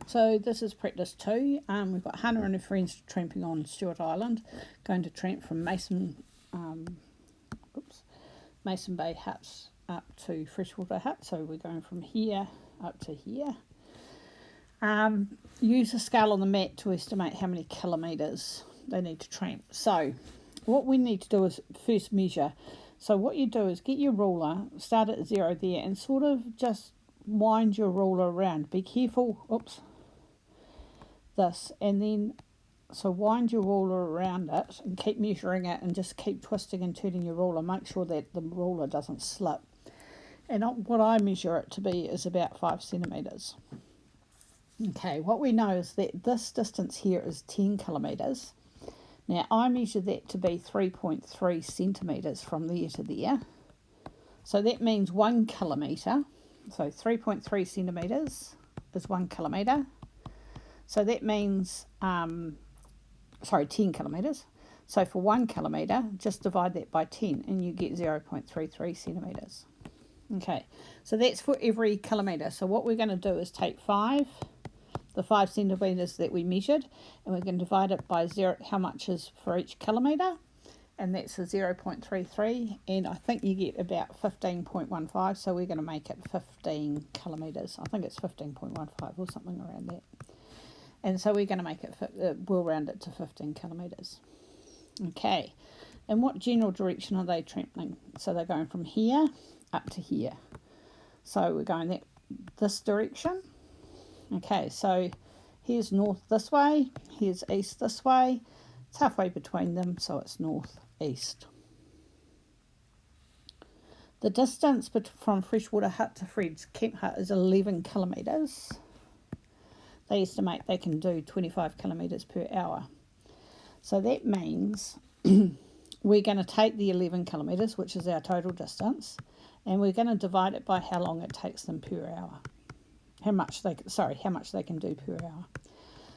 So this is practice 2. We've got Hannah and her friends tramping on Stewart Island, going to tramp from Mason Bay Huts up to Freshwater Hut. So we're going from here up to here. Use a scale on the mat to estimate how many kilometres they need to tramp. So what we need to do is first measure. So what you do is get your ruler, start at 0 there, and sort of just wind your ruler around. Be careful, this, and then so wind your ruler around it and keep measuring it and just keep twisting and turning your ruler. Make sure that the ruler doesn't slip. And what I measure it to be is about 5 centimetres. Okay, what we know is that this distance here is 10 kilometres. Now I measure that to be 3.3 centimetres from there to there. So that means 1 kilometre. So 3.3 centimetres is 1 kilometre. So that means, 10 kilometres. So for 1 kilometre, just divide that by 10 and you get 0.33 centimetres. Okay, so that's for every kilometre. So what we're going to do is take the 5 centimetres that we measured, and we're going to divide it by 0, how much is for each kilometre, and that's a 0.33, and I think you get about 15.15, so we're going to make it 15 kilometres. I think it's 15.15 or something around that. And so we're going to make it, we'll round it to 15 kilometres. Okay, and what general direction are they tramping? So they're going from here up to here. So we're going this direction. Okay, so here's north this way, here's east this way. It's halfway between them, so it's north-east. The distance from Freshwater Hut to Fred's Camp Hut is 11 kilometres. They estimate they can do 25 kilometres per hour. So that means we're going to take the 11 kilometres, which is our total distance, and we're going to divide it by how long it takes them per hour. How much they can do per hour.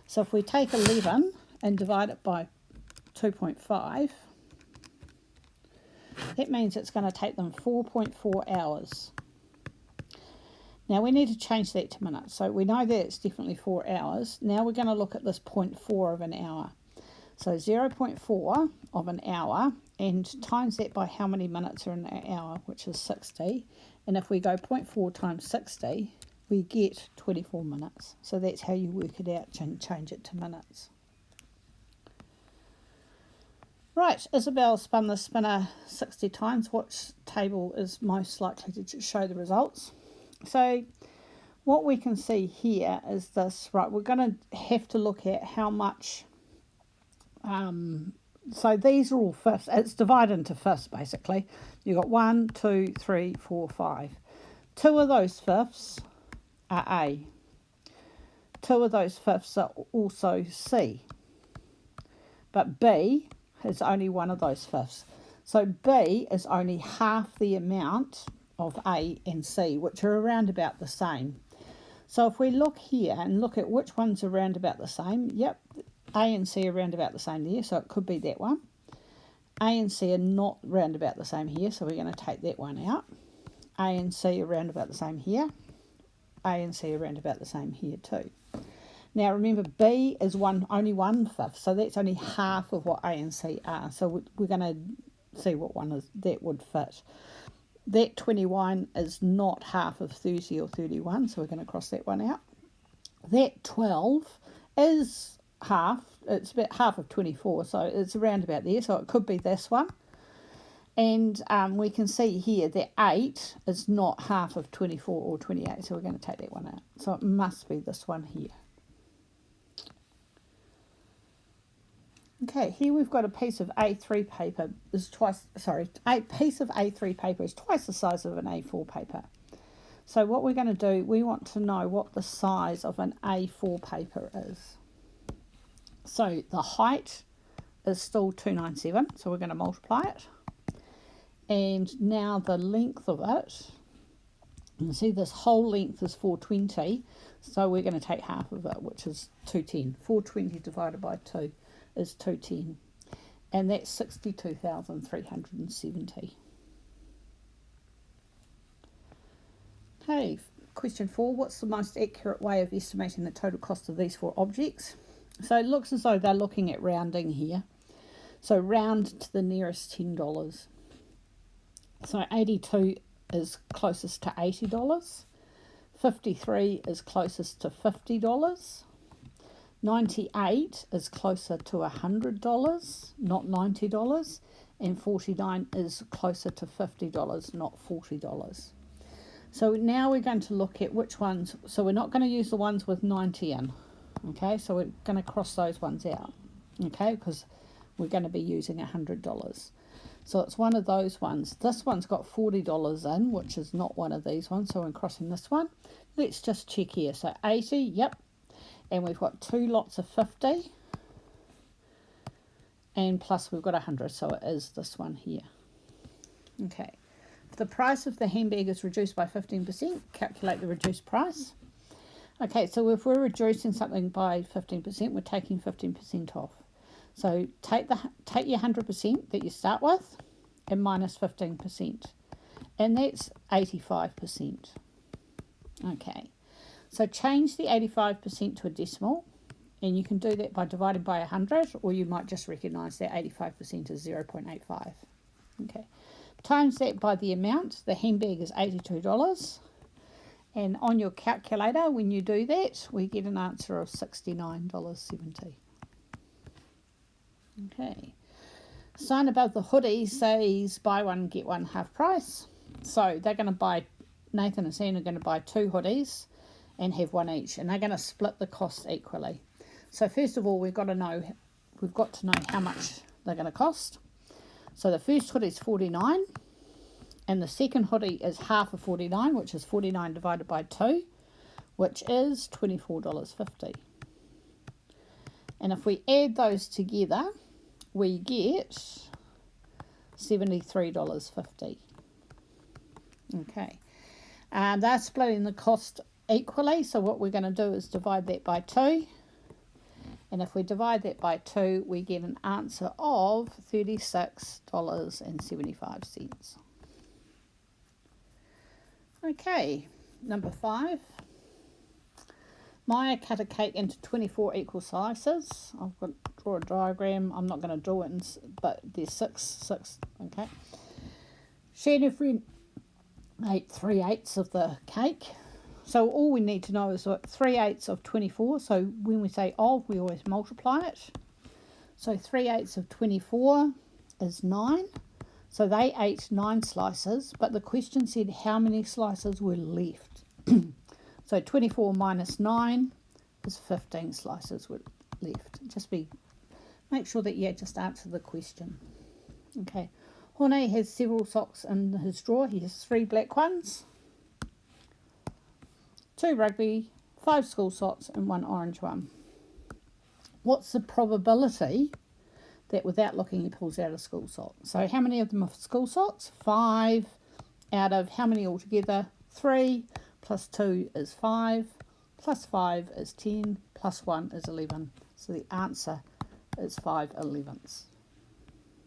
So if we take 11 and divide it by 2.5, that means it's going to take them 4.4 hours. Now we need to change that to minutes. So we know that it's definitely 4 hours. Now we're going to look at this 0.4 of an hour. So 0.4 of an hour, and times that by how many minutes are in an hour, which is 60. And if we go 0.4 times 60, we get 24 minutes. So that's how you work it out and change it to minutes. Right, Isabel spun the spinner 60 times. What table is most likely to show the results? So what we can see here is this, right, we're going to have to look at how much, so these are all fifths. It's divided into fifths basically. You've got 1, 2, 3, 4, 5. 2 of those fifths are A. 2 of those fifths are also C. But B is only 1 of those fifths. So B is only half the amount of A and C, which are around about the same. So if we look here and look at which ones are around about the same, yep, A and C are around about the same there, so it could be that one. A and C are not round about the same here, so we're going to take that one out. A and C are round about the same here. A and C are around about the same here too. Now remember, B is only 1/5, so that's only half of what A and C are. So we're going to see what one is that would fit. That 21 is not half of 30 or 31, so we're going to cross that one out. That 12 is half, it's about half of 24, so it's around about there, so it could be this one. And we can see here that 8 is not half of 24 or 28, so we're going to take that one out. So it must be this one here. Okay, here we've got a piece of A3 paper. A piece of A3 paper is twice the size of an A4 paper. So what we're going to do, we want to know what the size of an A4 paper is. So the height is still 297, so we're going to multiply it. And now the length of it, you can see this whole length is 420, so we're going to take half of it, which is 210. 420 divided by 2 is 210, and that's 62,370. Okay, question 4, what's the most accurate way of estimating the total cost of these 4 objects? So it looks as though they're looking at rounding here. So round to the nearest $10. So 82 is closest to $80. 53 is closest to $50. 98 is closer to $100, not $90. And 49 is closer to $50, not $40. So now we're going to look at which ones. So we're not going to use the ones with 90 in. Okay, so we're going to cross those ones out. Okay, because we're going to be using $100. So it's one of those ones. This one's got $40 in, which is not one of these ones. So I'm crossing this one. Let's just check here. So 80, yep. And we've got 2 lots of 50. And plus we've got 100, so it is this one here. Okay. If the price of the handbag is reduced by 15%, calculate the reduced price. Okay, so if we're reducing something by 15%, we're taking 15% off. So take your 100% that you start with and minus 15. And that's 85%. Okay. So change the 85% to a decimal. And you can do that by dividing by 100, or you might just recognise that 85% is 0.85. Okay. Times that by the amount. The handbag is $82. And on your calculator, when you do that, we get an answer of $69.70. Okay. Sign above the hoodie says buy one, get one half price. So they're going to buy, Nathan and Sam are going to buy 2 hoodies and have one each. And they're going to split the cost equally. So first of all, we've got to know how much they're going to cost. So the first hoodie is $49, and the second hoodie is half of $49, which is 49 divided by 2, which is $24.50. And if we add those together, we get $73.50. Okay, they're splitting the cost equally. So what we're going to do is divide that by 2. And if we divide that by 2, we get an answer of $36.75. Okay, number 5. Maya cut a cake into 24 equal slices. I've got to draw a diagram. I'm not going to draw it, but there's 6. Okay. She and her friend ate 3/8 of the cake. So all we need to know is what 3/8 of 24. So when we say of, we always multiply it. So 3/8 of 24 is 9. So they ate 9 slices, but the question said how many slices were left. So 24 minus 9 is 15 slices were left. Make sure that you just answer the question. Okay. Hone has several socks in his drawer. He has 3 black ones, 2 rugby, 5 school socks, and 1 orange one. What's the probability that without looking he pulls out a school sock? So how many of them are school socks? 5 out of how many altogether? 3 plus 2 is 5, plus 5 is 10, plus 1 is 11. So the answer is 5/11.